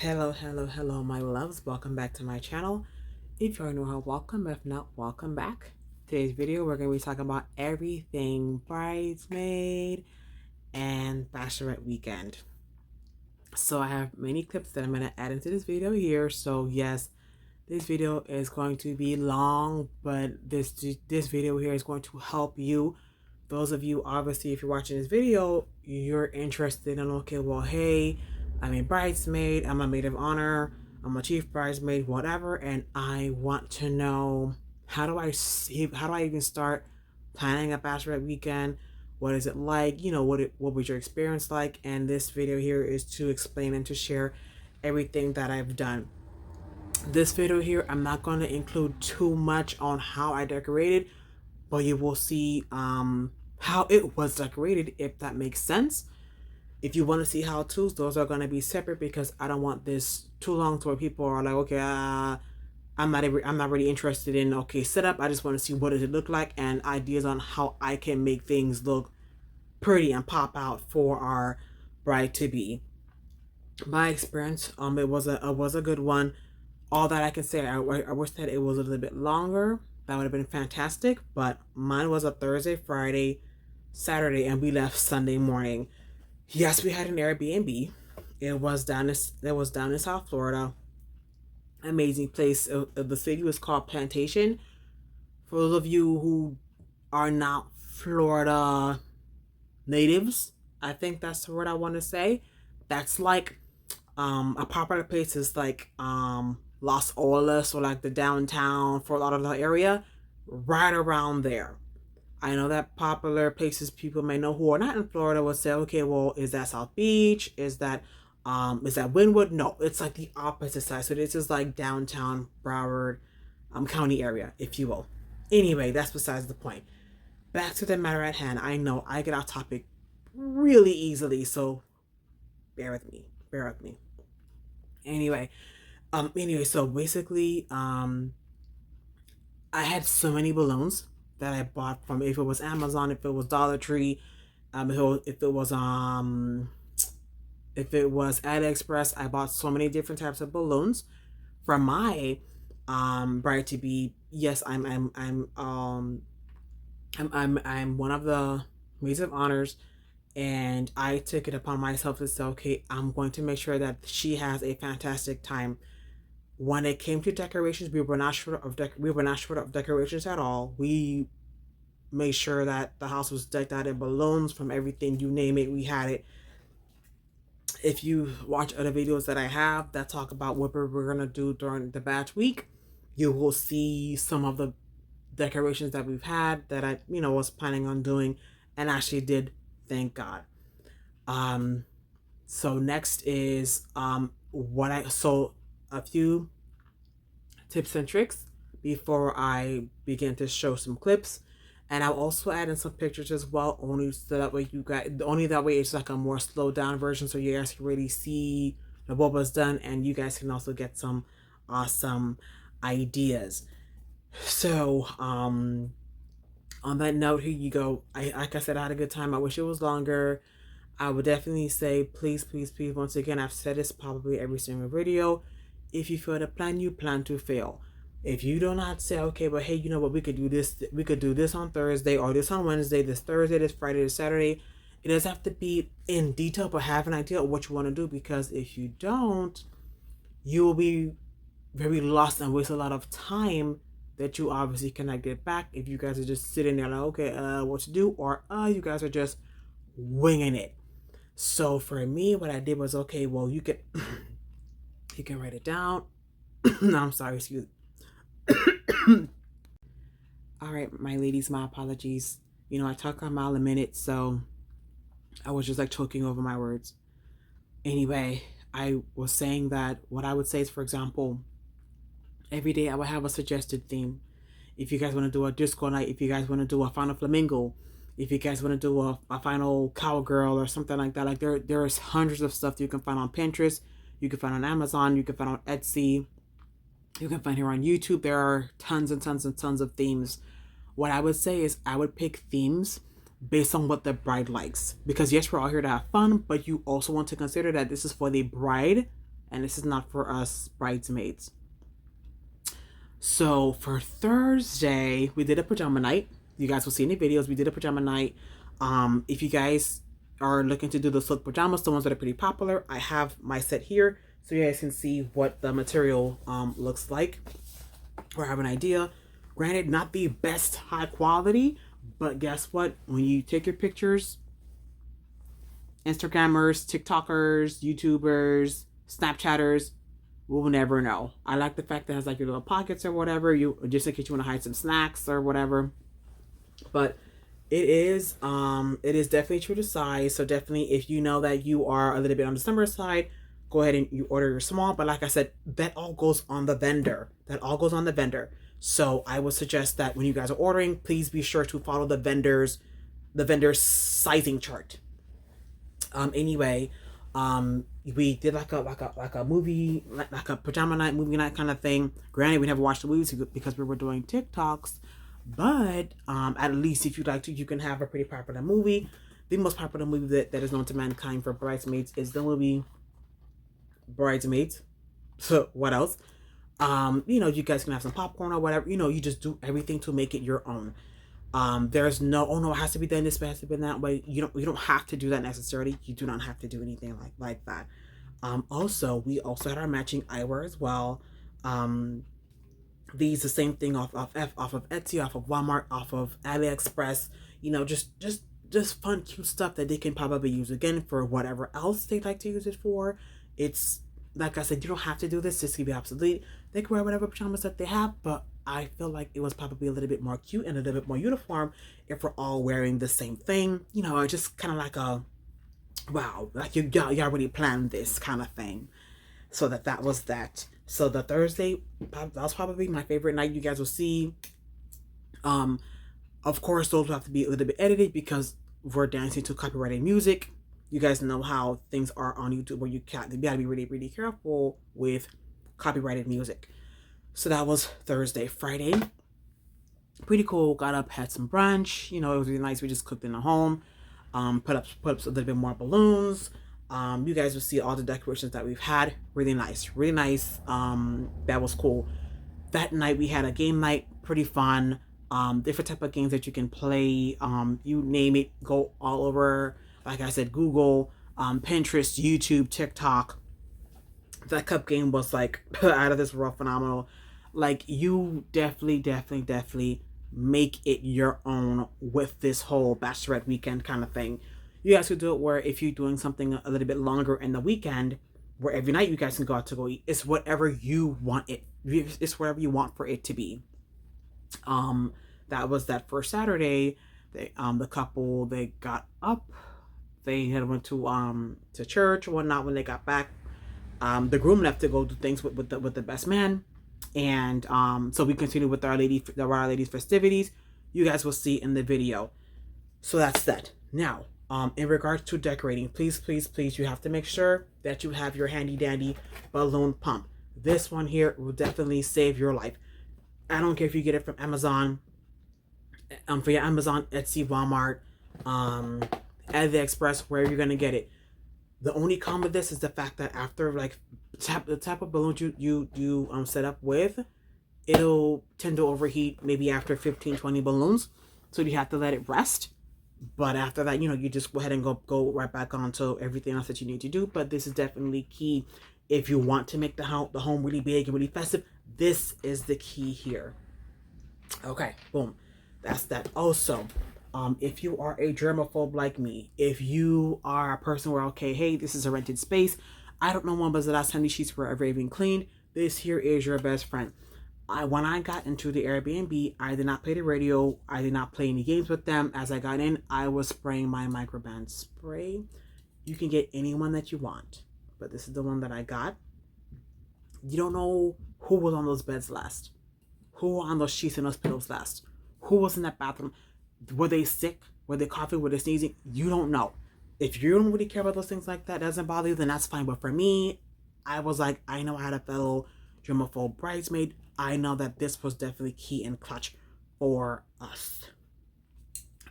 Hello, my loves. Welcome back to my channel. If you're new here, welcome. If not, welcome back. Today's video, we're going to be talking about everything bridesmaid and bachelorette weekend. So I have many clips that I'm going to add into this video here. So yes, this video is going to be long, but this video here is going to help you. Those of you, obviously, if you're watching this video, you're interested in, okay, well, hey, I'm a bridesmaid, I'm a maid of honor, I'm a chief bridesmaid, whatever, and I want to know how do I even start planning a bachelorette weekend? What is it like? What was your experience like? And this video here is to explain and to share everything that I've done. This video here, I'm not going to include too much on how I decorated, but you will see how it was decorated, if that makes sense. If you want to see how-tos, those are going to be separate because I don't want this too long to where people are like, okay, I'm not really interested in, okay, setup. I just want to see what does it look like and ideas on how I can make things look pretty and pop out for our bride-to-be. My experience, it was a good one. All that I can say, I wish that it was a little bit longer. That would have been fantastic. But mine was a Thursday, Friday, Saturday, and we left Sunday morning. Yes, we had an Airbnb. It was down in South Florida. Amazing place. The city was called Plantation. For those of you who are not Florida natives, I think that's the word I want to say. That's like a popular place is like Las Olas, or like the downtown Fort Lauderdale area, right around there. I know that popular places people may know who are not in Florida will say, okay, well, is that South Beach? Is that Wynwood? No, it's like the opposite side. So this is like downtown Broward County area, if you will. Anyway, that's besides the point. Back to the matter at hand. I know I get off topic really easily, so bear with me. Anyway, so basically, I had so many balloons that I bought from, if it was Amazon, if it was Dollar Tree, if it was AliExpress. I bought so many different types of balloons for my bride to be. Yes, I'm one of the maids of honors, and I took it upon myself to say, okay, I'm going to make sure that she has a fantastic time. When it came to decorations, we were not short of decorations at all. We made sure that the house was decked out in balloons from everything, you name it, we had it. If you watch other videos that I have that talk about what we're gonna do during the batch week, you will see some of the decorations that we've had that I was planning on doing and actually did, thank God. So next is a few tips and tricks before I begin to show some clips, and I'll also add in some pictures as well, only that way it's like a more slowed down version, so you guys can really see what was done, and you guys can also get some awesome ideas. So on that note, here you go. Like I said, I had a good time. I wish it was longer. I would definitely say, please, once again, I've said this probably every single video, if you fail to plan, you plan to fail. If you do not say, okay, but hey, you know what, we could do this on Thursday, or this on Wednesday, this Thursday, this Friday, this Saturday, it doesn't have to be in detail, but have an idea of what you want to do, because if you don't, you will be very lost and waste a lot of time that you obviously cannot get back if you guys are just sitting there like, okay, what to do, or you guys are just winging it. So for me, what I did was, okay, well, you can you can write it down. No, I'm sorry, excuse me. All right, my ladies, my apologies. I talk a mile a minute, so I was just like choking over my words. Anyway, I was saying that what I would say is, for example, every day I would have a suggested theme. If you guys want to do a disco night, if you guys want to do a final flamingo, if you guys want to do a final cowgirl or something like that, like there's hundreds of stuff you can find on Pinterest, you can find on Amazon, you can find on Etsy, you can find here on YouTube. There are tons and tons and tons of themes. What I would say is I would pick themes based on what the bride likes, because yes, we're all here to have fun, but you also want to consider that this is for the bride and this is not for us bridesmaids. So for Thursday, we did a pajama night. You guys will see in the videos. We did a pajama night. If you guys are looking to do the silk pajamas, the ones that are pretty popular, I have my set here so you guys can see what the material looks like or have an idea. Granted, not the best high quality, but guess what? When you take your pictures, Instagrammers, TikTokers, YouTubers, Snapchatters, we'll never know. I like the fact that it has like your little pockets or whatever, you just in case you want to hide some snacks or whatever. But it is definitely true to size. So definitely, if you know that you are a little bit on the slimmer side, go ahead and you order your small. But like I said, that all goes on the vendor. So I would suggest that when you guys are ordering, please be sure to follow the vendor's sizing chart. Anyway, we did like a movie, like a pajama night, movie night kind of thing. Granted, we never watched the movies because we were doing TikToks, but at least if you'd like to, you can have a pretty popular movie. The most popular movie that is known to mankind for bridesmaids is the movie Bridesmaids. So what else? You guys can have some popcorn or whatever. You just do everything to make it your own. There's no, oh no, it has to be done this way, it has to be that way. You don't have to do that necessarily. You do not have to do anything like that. Also, we also had our matching eyewear as well. These the same thing off of Etsy, off of Walmart, off of AliExpress. Just fun, cute stuff that they can probably use again for whatever else they'd like to use it for. It's like I said, you don't have to do this. This can be obsolete. They can wear whatever pajamas that they have, but I feel like it was probably a little bit more cute and a little bit more uniform if we're all wearing the same thing. Just kind of like a, wow, like you already planned this kind of thing. So that was that. So the Thursday, that was probably my favorite night. You guys will see. Of course, those will have to be a little bit edited because we're dancing to copyrighted music. You guys know how things are on YouTube where you gotta be really, really careful with copyrighted music. So that was Thursday. Friday, pretty cool. Got up, had some brunch. It was really nice. We just cooked in the home. Put up a little bit more balloons. You guys will see all the decorations that we've had. Really nice. That was cool. That night we had a game night. Pretty fun. Different type of games that you can play. You name it, go all over. Like I said, Google, Pinterest, YouTube, TikTok. That cup game was like out of this world phenomenal. Like, you definitely make it your own with this whole bachelorette weekend kind of thing. You guys could do it where if you're doing something a little bit longer in the weekend, where every night you guys can go out to go eat. It's whatever you want it. It's whatever you want for it to be. That was that first Saturday. The couple, they got up. They had went to church or whatnot. When they got back, the groom left to go do things with the best man, and so we continued with our ladies festivities. You guys will see in the video. So that's that. Now, in regards to decorating, please, you have to make sure that you have your handy dandy balloon pump. This one here will definitely save your life. I don't care if you get it from Amazon, for your Amazon, Etsy, Walmart, AliExpress, wherever you're gonna get it. The only con with this is the fact that after like the type of balloons you set up with, it'll tend to overheat maybe after 15-20 balloons. So you have to let it rest. But after that, you just go ahead and go right back on to everything else that you need to do. But this is definitely key if you want to make the home really big and really festive. This is the key here. Okay, boom. That's that. Also, if you are a germaphobe like me, if you are a person where, okay, hey, this is a rented space, I don't know when was the last time these sheets were ever even cleaned, this here is your best friend. When I got into the Airbnb, I did not play the radio. I did not play any games with them. As I got in, I was spraying my Microban spray. You can get any one that you want, but this is the one that I got. You don't know who was on those beds last, who were on those sheets and those pillows last, who was in that bathroom. Were they sick? Were they coughing? Were they sneezing? You don't know. If you don't really care about those things like that, doesn't bother you, then that's fine. But for me, I was like, I know I had a fellow germaphobe bridesmaid. I know that this was definitely key and clutch for us.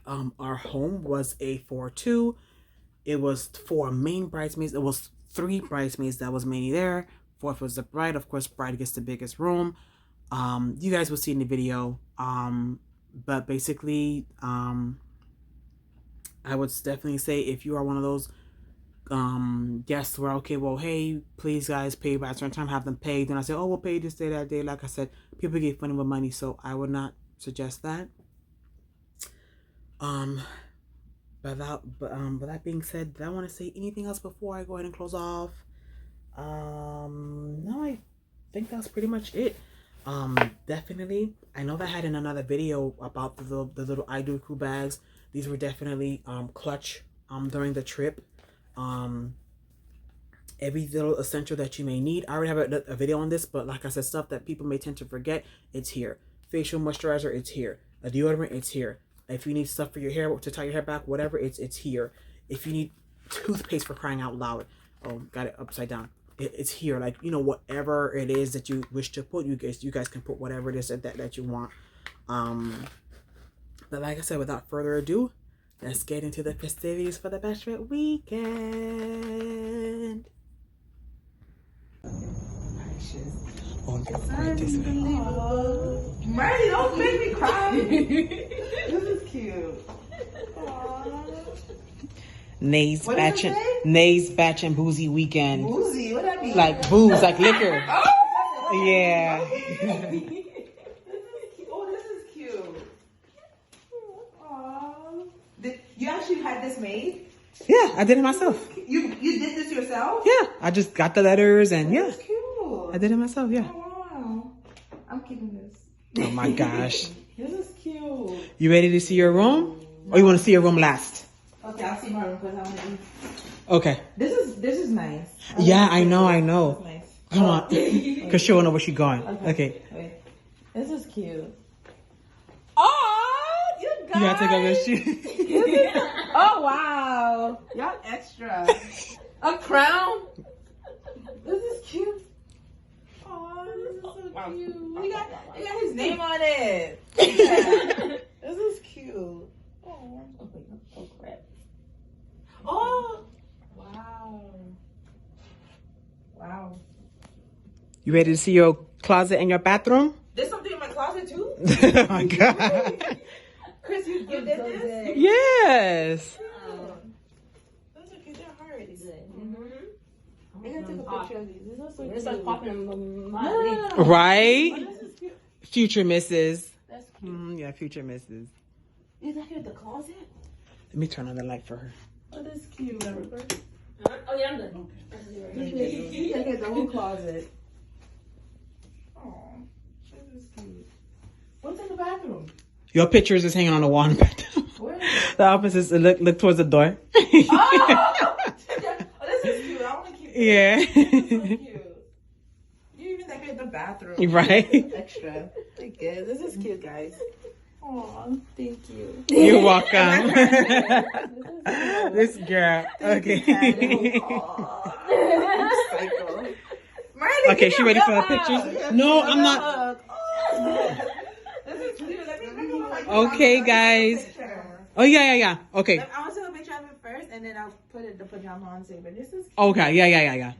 Our home was a 4-2. It was 4 main bridesmaids. It was 3 bridesmaids that was mainly there. 4th was the bride. Of course, bride gets the biggest room. You guys will see in the video. But basically, I would definitely say if you are one of those guests where, okay, well, hey, please guys pay by a certain time, have them paid. Then I say, oh, we'll pay this day, that day. Like I said, people get funny with money, so I would not suggest that. But that being said, did I want to say anything else before I go ahead and close off? No, I think that's pretty much it. Definitely, I know that I had in another video about the little I Do Crew bags. These were definitely clutch during the trip. Every little essential that you may need. I already have a video on this, but like I said, stuff that people may tend to forget, it's here. Facial moisturizer, it's here. A deodorant, it's here. If you need stuff for your hair to tie your hair back, whatever, it's here. If you need toothpaste, for crying out loud, oh, got it upside down. It's here. Like, you know, whatever it is that you wish to put, you guys can put whatever it is that you want. But like I said, without further ado, let's get into the festivities for the bachelorette weekend. Marley, don't make me cry. This is cute. Nays batch and boozy weekend. Boozy? What that mean? Like booze, like liquor. Oh, yeah. This is cute. Aww. You actually had this made? Yeah, I did it myself. You did this yourself? Yeah, I just got the letters and yeah. That's cute. I did it myself, yeah. Oh, wow. I'm keeping this. Oh my gosh. This is cute. You ready to see your room? Or you want to see your room last? Okay, I'll see my room because I want to eat. Okay. This is nice. Yeah, I know. This is nice. Come on. Because she won't know where she's going. Okay. Wait. This is cute. Oh, you guys. You gotta take off your shoes. Oh, wow. Y'all extra. A crown? This is cute. Oh, this is so cute. We got his name on it. Yeah. This is cute. Oh, crap. Oh, wow. Wow. You ready to see your closet and your bathroom? There's something in my closet too? Oh my God. Chris, you did this? Yes. Those are cute. They're hard. I'm gonna take a picture of these. These are so cute. It's like popping them. No. Right? Oh, this is cute. Future Mrs. That's cute. Yeah, future Mrs. Is that here at the closet? Let me turn on the light for her. Oh, that's cute. Oh yeah, I'm done. Look at the whole closet. Oh, this is cute. What's in the bathroom? Your pictures is hanging on the wall in the bathroom. Where is it? The opposite. Look towards the door. Oh! This is cute. I want to keep it. Yeah. This is so cute. You even decorate the bathroom. Right? Extra. Thank you. This is cute, guys. Aw, thank you. You're welcome. This girl. Okay. Psycho. Okay, she ready for the pictures? No, I'm not. This is cute. Let me look. Okay, guys. Oh, yeah. Okay. I want to take a picture of it first, and then I'll put the pajama on too. But this is cute. Okay, yeah.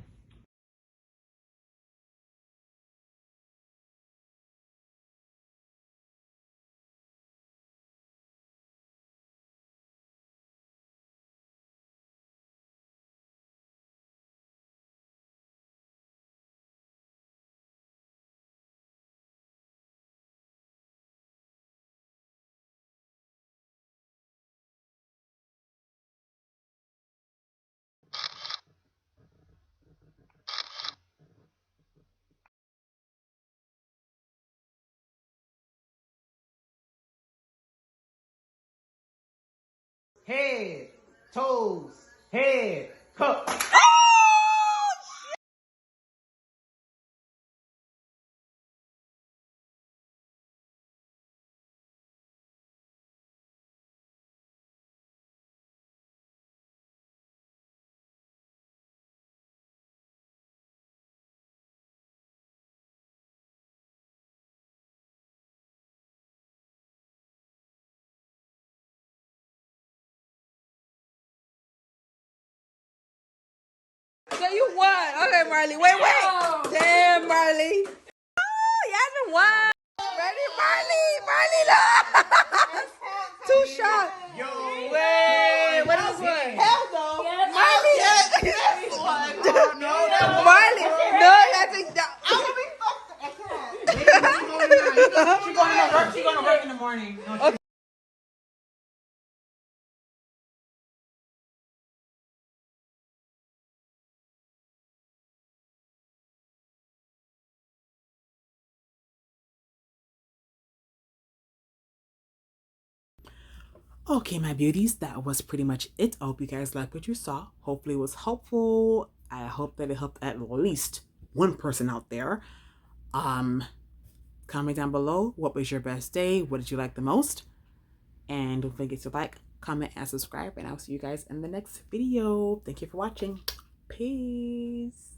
Head, toes, head, cup. Okay, Marley. Wait. Damn, Marley. Oh, Yasmin won. Ready, Marley? Marley, no. 2 shots. Yo, Wait, what is it? hell no. Marley. Yes, one. No, Marley. No, that's a. I'm gonna be fucked. I can't. She's going to work in the morning. Okay. Okay, my beauties, that was pretty much it. I hope you guys liked what you saw. Hopefully it was helpful. I hope that it helped at least one person out there. Comment down below, what was your best day? What did you like the most? And don't forget to like, comment, and subscribe. And I'll see you guys in the next video. Thank you for watching. Peace.